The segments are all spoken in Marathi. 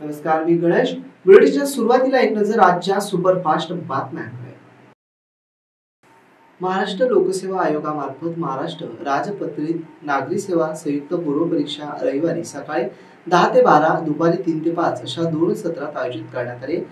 नमस्कार, मी गणेश. बुलेटिनच्या सुरुवातीला एक नजर आजच्या सुपरफास्ट बातम्यांकडे. महाराष्ट्र लोकसेवा आयोगामार्फत महाराष्ट्र राजपत्रित नागरी सेवा संयुक्त पूर्व परीक्षा रविवारी सकाळी 10 ते 12, दुपारी 3 ते 5 अशा 2 सत्रात आयोजित करण्यात आले.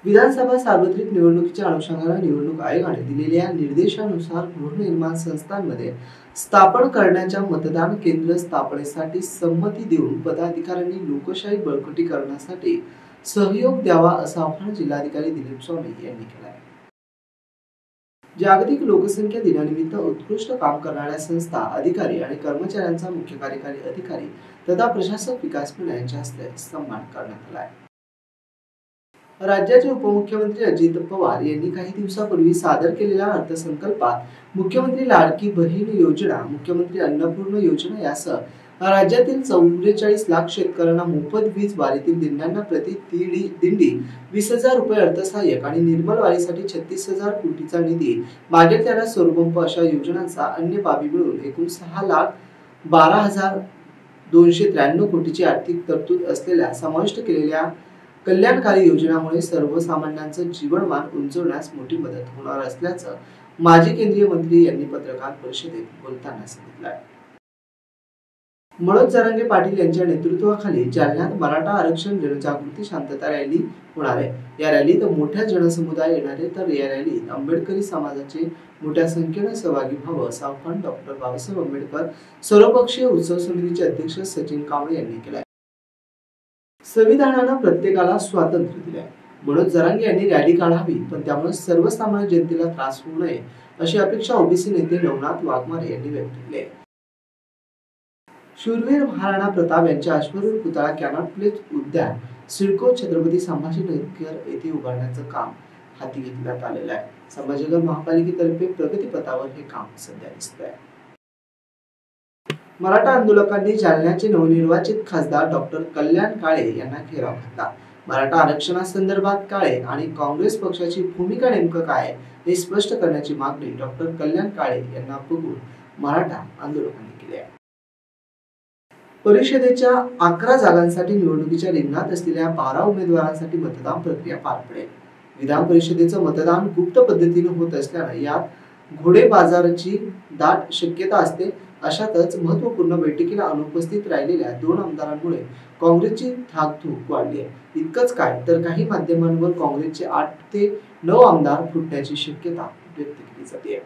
विधानसभा सार्वत्रिक निवडणुकीच्या अनुषंगाने निवडणूक आयोगाने दिलेल्या निर्देशानुसार गृहनिर्माण संस्थांमध्ये स्थापन करण्याच्या मतदान केंद्र स्थापनेसाठी संमती देऊन पदाधिकाऱ्यांनी लोकशाही बळकटीकरणासाठी सहयोग द्यावा असं आवाहन जिल्हाधिकारी दिलीप स्वामी यांनी केलं आहे. जागतिक लोकसंख्या दिनानिमित्त उत्कृष्ट काम करणाऱ्या संस्था, अधिकारी आणि कर्मचाऱ्यांचा मुख्य कार्यकारी अधिकारी तथा प्रशासक विकास मीना यांच्या हस्ते सन्मान करण्यात आला आहे. राज्याचे उपमुख्यमंत्री अजित पवार यांनी काही दिवसापूर्वी सादर केलेल्या अर्थसंकल्पात मुख्यमंत्री लाडकी बहीण योजना, मुख्यमंत्री अन्नपूर्णा योजना यासह राज्यातील 44 लाख शेतकऱ्यांना मोफत वीज वारीतील दिंड्यांना प्रति दिंडी 20,000 रुपये अर्थसहाय्यक आणि निर्मल वारीसाठी 36,000 कोटीचा निधी, मागेल त्याला सौरपंप अशा योजनांचा अन्य बाबी मिळून एकूण 6,12,293 कोटीची आर्थिक तरतूद असलेल्या समाविष्ट केलेल्या कल्याणकारी योजनांमुळे सर्वसामान्यांचं जीवनमान उंचावण्यास मोठी मदत होणार असल्याचं माजी केंद्रीय मंत्री यांनी पत्रकार परिषदेत बोलताना सांगितलं. मनोज जरांगे पाटील यांच्या नेतृत्वाखाली जालन्यात मराठा आरक्षण जनजागृती शांतता रॅली होणार आहे. या रॅलीत मोठ्या जनसमुदाय येणार आहे, तर या रॅलीत आंबेडकरी समाजाचे मोठ्या संख्येने सहभागी व्हावं असं आवाहन डॉक्टर बाबासाहेब आंबेडकर सर्वपक्षीय उत्सव समितीचे अध्यक्ष सचिन कांबळे यांनी केलं आहे. संविधानानं प्रत्येकाला स्वातंत्र्य दिले. मनोज जरांगे यांनी रॅली काढावी, पण त्यामुळे सर्वसामान्य जनतेला त्रास होऊ नये अशी अपेक्षा ओबीसी नेते नवनाथ वाघमारे यांनी व्यक्त केली आहे. शूरवीर महाराणा प्रताप यांच्या अश्वरूढ पुतळा कॅनॉट प्लेस उद्यान सिडको छत्रपती संभाजीनगर येथे उभारण्याचं काम हाती घेतण्यात आलेलं आहे. संभाजीनगर महापालिकेतर्फे प्रगतीपथावर हे काम सध्या दिसत आहे. मराठा आंदोलकांनी जालन्याचे नवनिर्वाचित खासदार डॉक्टर कल्याण काळे यांना घेराव घातला. मराठा आरक्षणासंदर्भात काळे आणि काँग्रेस पक्षाची भूमिका नेमकं काय हे स्पष्ट करण्याची मागणी डॉक्टर कल्याण काळे यांना बघून मराठा आंदोलकांनी केली आहे. परिषदेच्या 11 जागांसाठी निवडणुकीच्या रिंगणात असलेल्या 12 उमेदवारांसाठी मतदान प्रक्रिया पार पडेल. विधान परिषदेचं मतदान गुप्त पद्धतीने होत असल्याने यात घोडेबाजाराची दाट शक्यता असते. अशातच महत्वपूर्ण बैठकीला अनुपस्थित राहिलेल्या 2 आमदारांमुळे काँग्रेसची धाकधूक वाढली आहे. इतकंच काय, तर काही माध्यमांवर काँग्रेसचे 8 ते 9 आमदार फुटण्याची शक्यता व्यक्त केली जाते.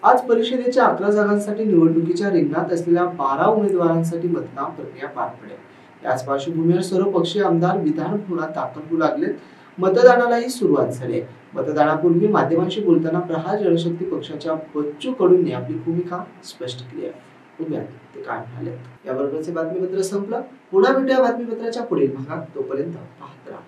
आज परिषदेच्या 11 जागांसाठी निवडणुकीच्या रिंगणात असलेल्या 12 उमेदवारांसाठी मतदान प्रक्रिया पार पडेल. याच पार्श्वभूमीवर सर्वपक्षीय आमदार विधान भवनात दाखल होऊ लागलेत. मतदानालाही सुरुवात झाली. मतदानापूर्वी माध्यमांशी बोलताना प्रहार जनशक्ती पक्षाच्या बच्चू कडूंनी आपली भूमिका स्पष्ट केली आहे. बघूया ते काय म्हणाले. याबरोबरचे बातमीपत्र संपलं. पुन्हा भेटूया बातमीपत्राच्या पुढील भागात. तोपर्यंत पाहत राहा.